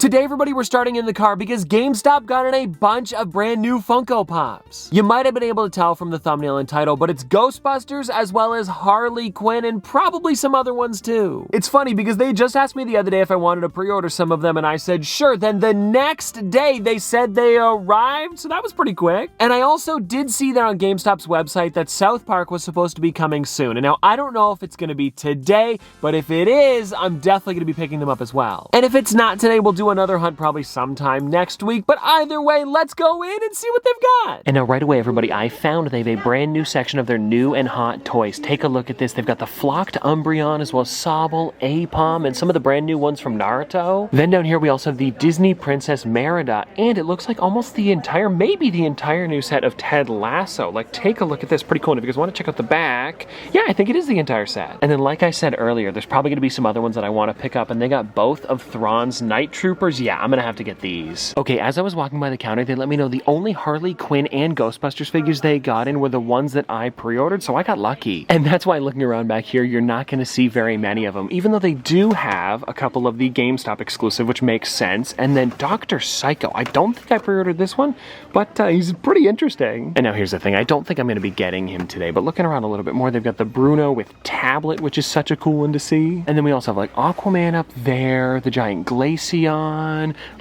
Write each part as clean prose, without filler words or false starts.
Today, everybody, we're starting in the car because GameStop got in a bunch of brand new Funko Pops. You might have been able to tell from the thumbnail and title, but it's Ghostbusters as well as Harley Quinn and probably some other ones too. It's funny because they just asked me the other day if I wanted to pre-order some of them and I said sure. Then the next day they said they arrived, so that was pretty quick. And I also did see that on GameStop's website that South Park was supposed to be coming soon. And now I don't know if it's gonna be today, but if it is, I'm definitely gonna be picking them up as well. And if it's not today, we'll do another hunt probably sometime next week, but either way, let's go in and see what they've got. And now right away, everybody, I found they have a brand new section of their new and hot toys. Take a look at this. They've got the flocked Umbreon as well as Sobble, Apom, and some of the brand new ones from Naruto. Then down here, we also have the Disney Princess Merida, and it looks like almost the entire, maybe the entire new set of Ted Lasso. Like, take a look at this. Pretty cool. And if you guys want to check out the back, yeah, I think it is the entire set. And then, like I said earlier, there's probably going to be some other ones that I want to pick up, and they got both of Thrawn's Night Troopers. Yeah, I'm gonna have to get these. Okay, as I was walking by the counter, they let me know the only Harley Quinn and Ghostbusters figures they got in were the ones that I pre-ordered, so I got lucky. And that's why looking around back here, you're not gonna see very many of them, even though they do have a couple of the GameStop exclusive, which makes sense. And then Dr. Psycho, I don't think I pre-ordered this one, but he's pretty interesting. And now here's the thing, I don't think I'm gonna be getting him today, but looking around a little bit more, they've got the Bruno with tablet, which is such a cool one to see. And then we also have like Aquaman up there, the giant Glaceon,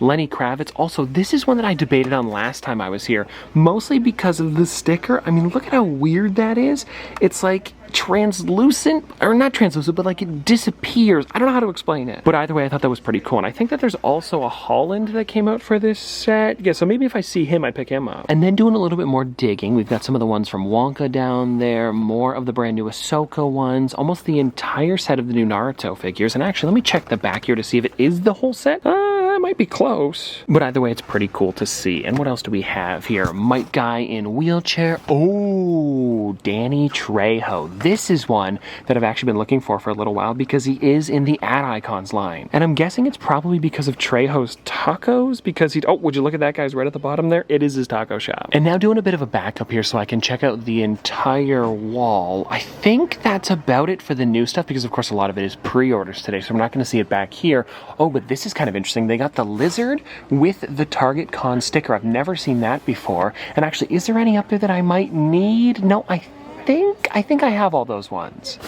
Lenny Kravitz. Also, this is one that I debated on last time I was here, mostly because of the sticker. I mean, look at how weird that is. It's like translucent, or not translucent, but like it disappears. I don't know how to explain it. But either way, I thought that was pretty cool. And I think that there's also a Holland that came out for this set. Yeah, so maybe if I see him, I pick him up. And then doing a little bit more digging, we've got some of the ones from Wonka down there, more of the brand new Ahsoka ones, almost the entire set of the new Naruto figures. And actually, let me check the back here to see if it is the whole set. That might be close. But either way, it's pretty cool to see. And what else do we have here? Might Guy in wheelchair. Oh, Danny Trejo. This is one that I've actually been looking for a little while because he is in the Ad Icons line. And I'm guessing it's probably because of Trejo's tacos, because he, oh, would you look at that guy's right at the bottom there? It is his taco shop. And now doing a bit of a backup here so I can check out the entire wall. I think that's about it for the new stuff because of course a lot of it is pre-orders today, so I'm not going to see it back here. Oh, but this is kind of interesting. They got the lizard with the Target Con sticker. I've never seen that before. And actually, is there any up there that I might need? No, I think I have all those ones.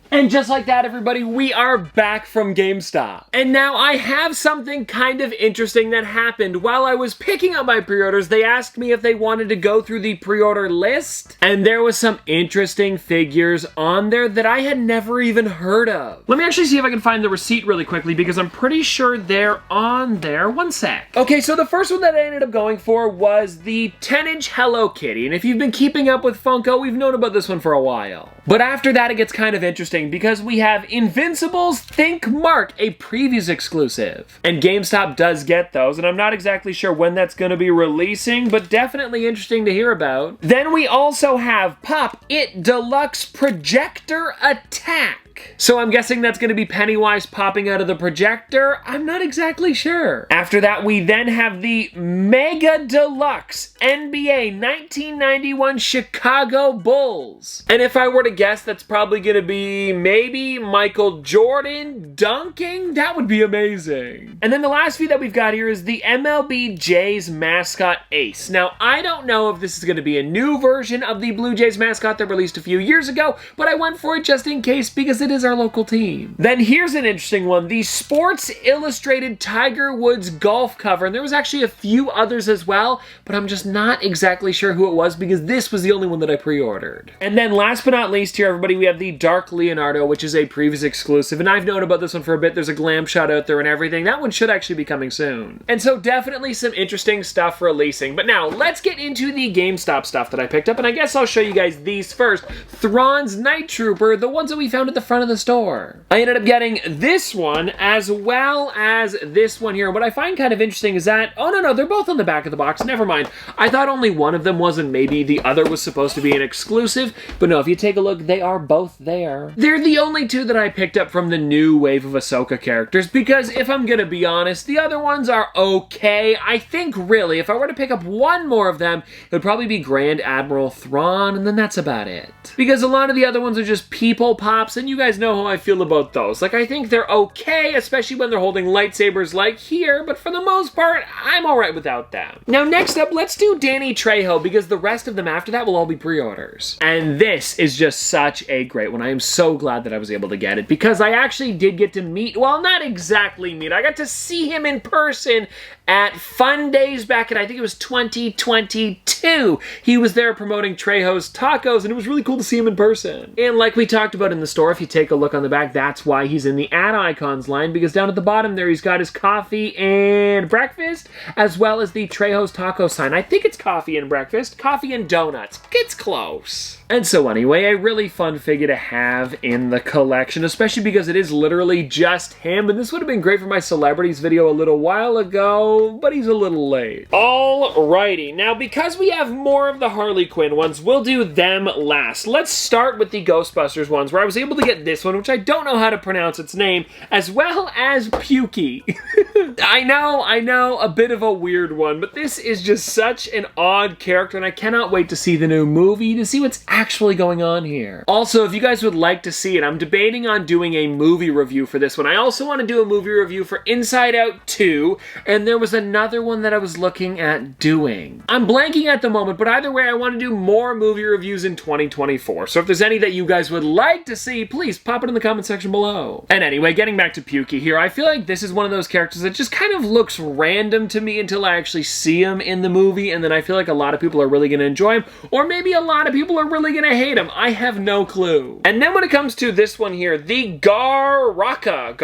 And just like that, everybody, we are back from GameStop. And now I have something kind of interesting that happened. While I was picking up my pre-orders, they asked me if they wanted to go through the pre-order list, and there was some interesting figures on there that I had never even heard of. Let me actually see if I can find the receipt really quickly because I'm pretty sure they're on there. One sec. Okay, so the first one that I ended up going for was the 10-inch Hello Kitty. And if you've been keeping up with Funko, we've known about this one for a while. But after that, it gets kind of interesting because we have Invincible's Think Mark, a previews exclusive. And GameStop does get those, and I'm not exactly sure when that's going to be releasing, but definitely interesting to hear about. Then we also have Pop It Deluxe Projector Attack. So I'm guessing that's going to be Pennywise popping out of the projector. I'm not exactly sure. After that, we then have the Mega Deluxe NBA 1991 Chicago Bulls. And if I were to guess, that's probably going to be maybe Michael Jordan dunking. That would be amazing. And then the last few that we've got here is the MLB Jays mascot Ace. Now, I don't know if this is going to be a new version of the Blue Jays mascot that released a few years ago, but I went for it just in case because it is our local team. Then here's an interesting one, the Sports Illustrated Tiger Woods golf cover. And there was actually a few others as well, but I'm just not exactly sure who it was because this was the only one that I pre-ordered. And then last but not least here, everybody, we have the Dark Leonardo, which is a previous exclusive. And I've known about this one for a bit. There's a glam shot out there and everything. That one should actually be coming soon. And so definitely some interesting stuff releasing. But now let's get into the GameStop stuff that I picked up. And I guess I'll show you guys these first. Thrawn's Night Trooper, the ones that we found at the front of the store. I ended up getting this one as well as this one here. What I find kind of interesting is that, oh no, they're both on the back of the box. Never mind. I thought only one of them was and maybe the other was supposed to be an exclusive. But no, if you take a look, look, they are both there. They're the only two that I picked up from the new wave of Ahsoka characters because if I'm gonna be honest, the other ones are okay. I think really, if I were to pick up one more of them, it would probably be Grand Admiral Thrawn, and then that's about it. Because a lot of the other ones are just people pops, and you guys know how I feel about those. Like, I think they're okay, especially when they're holding lightsabers like here, but for the most part, I'm alright without them. Now, next up, let's do Danny Trejo, because the rest of them after that will all be pre-orders. And this is just such a great one. I am so glad that I was able to get it, because I actually did get to meet, well, not exactly meet, I got to see him in person at Fun Days back in, I think it was 2022. He was there promoting Trejo's Tacos, and it was really cool to see him in person. And like we talked about in the store, if you take a look on the back, that's why he's in the ad icons line, because down at the bottom there, he's got his coffee and breakfast, as well as the Trejo's Taco sign. I think it's coffee and breakfast, coffee and donuts. It's close. And so anyway, a really fun figure to have in the collection, especially because it is literally just him, and this would have been great for my celebrities video a little while ago, but he's a little late. Alrighty, now because we have more of the Harley Quinn ones, we'll do them last. Let's start with the Ghostbusters ones, where I was able to get this one, which I don't know how to pronounce its name, as well as Pukey. I know, a bit of a weird one, but this is just such an odd character, and I cannot wait to see the new movie to see what's actually going on here. Also, if you guys would like to see it, I'm debating on doing a movie review for this one. I also want to do a movie review for Inside Out 2, and there was another one that I was looking at doing. I'm blanking at the moment, but either way, I want to do more movie reviews in 2024. So if there's any that you guys would like to see, please pop it in the comment section below. And anyway, getting back to Pukey here, I feel like this is one of those characters that just kind of looks random to me until I actually see him in the movie, and then I feel like a lot of people are really going to enjoy him, or maybe a lot of people are really going to hate him. I have no clue. And then when it comes to this one here, the Garaka,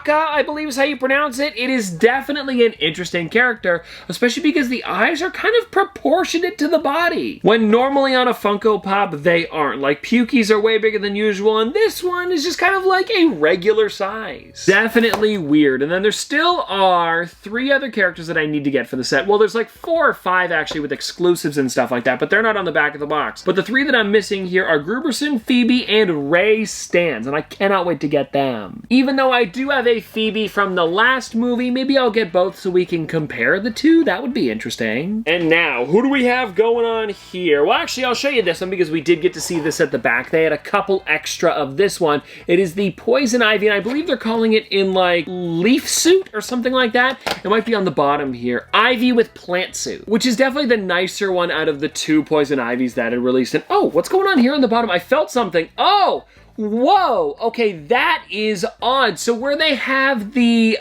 I believe is how you pronounce it, it is definitely an interesting character, especially because the eyes are kind of proportionate to the body, when normally on a Funko Pop, they aren't. Like, Pukey's are way bigger than usual, and this one is just kind of like a regular size. Definitely weird. And then there still are 3 other characters that I need to get for the set. Well, there's like 4 or 5 actually with exclusives and stuff like that, but they're not on the back of the box. But the 3 that I'm missing here are Gruberson, Phoebe, and Ray Stans, and I cannot wait to get them. Even though I do have a Phoebe from the last movie, maybe I'll get both so we can compare the two. That would be interesting. And now, who do we have going on here? Well, actually, I'll show you this one because we did get to see this at the back. They had a couple extra of this one. It is the Poison Ivy, and I believe they're calling it in like Leaf Suit or something like that. It might be on the bottom here. Ivy with Plant Suit, which is definitely the nicer one out of the 2 Poison Ivies that had released. And oh, what's going on here on the bottom? I felt something. Oh! Whoa, okay, that is odd. So where they have the,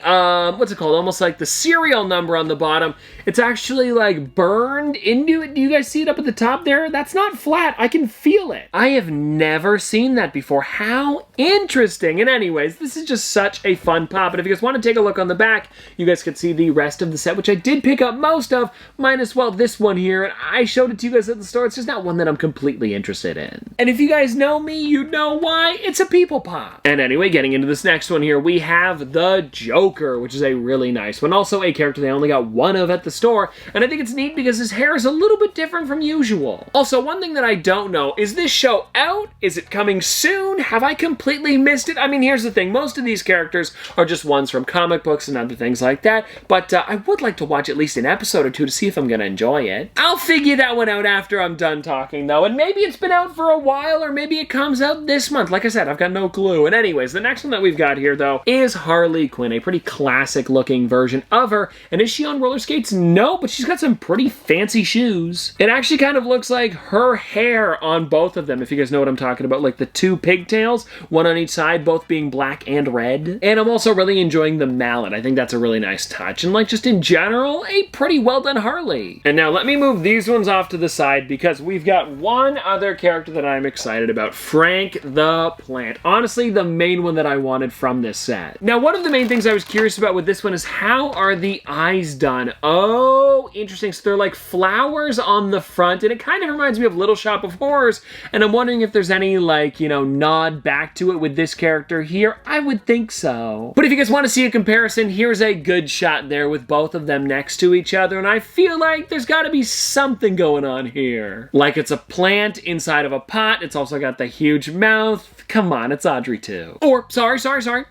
what's it called? Almost like the serial number on the bottom, it's actually like burned into it. Do you guys see it up at the top there? That's not flat. I can feel it. I have never seen that before. How interesting. And anyways, this is just such a fun pop. And if you guys want to take a look on the back, you guys could see the rest of the set, which I did pick up most of, minus, well, this one here. And I showed it to you guys at the store. It's just not one that I'm completely interested in. And if you guys know me, you know why. It's a people pop. And anyway, getting into this next one here, we have the Joker, which is a really nice one. Also a character they only got 1 of at the store, and I think it's neat because his hair is a little bit different from usual. Also, one thing that I don't know, is this show out? Is it coming soon? Have I completely missed it? I mean, here's the thing. Most of these characters are just ones from comic books and other things like that, but I would like to watch at least an episode or 2 to see if I'm gonna enjoy it. I'll figure that one out after I'm done talking, though, and maybe it's been out for a while, or maybe it comes out this month. Like I said, I've got no clue. And anyways, the next one that we've got here, though, is Harley Quinn, a pretty classic-looking version of her. And is she on roller skates? No, but she's got some pretty fancy shoes. It actually kind of looks like her hair on both of them, if you guys know what I'm talking about. Like the 2 pigtails, 1 on each side, both being black and red. And I'm also really enjoying the mallet. I think that's a really nice touch. And like just in general, a pretty well-done Harley. And now let me move these ones off to the side because we've got one other character that I'm excited about, Frank the the plant. Honestly, the main one that I wanted from this set. Now, one of the main things I was curious about with this one is how are the eyes done? Oh, interesting. So they're like flowers on the front, and it kind of reminds me of Little Shop of Horrors, and I'm wondering if there's any, like, you know, nod back to it with this character here. I would think so. But if you guys want to see a comparison, here's a good shot there with both of them next to each other, and I feel like there's got to be something going on here. Like it's a plant inside of a pot. It's also got the huge mouth. Come on, it's Audrey too. Or, sorry,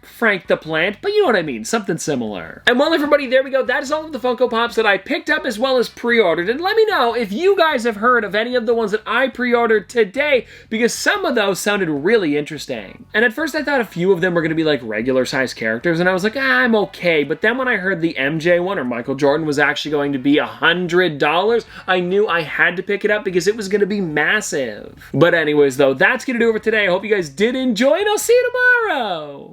Frank the Plant, but you know what I mean, something similar. And well, everybody, there we go. That is all of the Funko Pops that I picked up as well as pre-ordered. And let me know if you guys have heard of any of the ones that I pre-ordered today, because some of those sounded really interesting. And at first I thought a few of them were gonna be like regular size characters, and I was like, I'm okay. But then when I heard the MJ one, or Michael Jordan, was actually going to be $100, I knew I had to pick it up because it was gonna be massive. But anyways, though, that's gonna do it for today. I hope you guys did enjoy, and I'll see you tomorrow.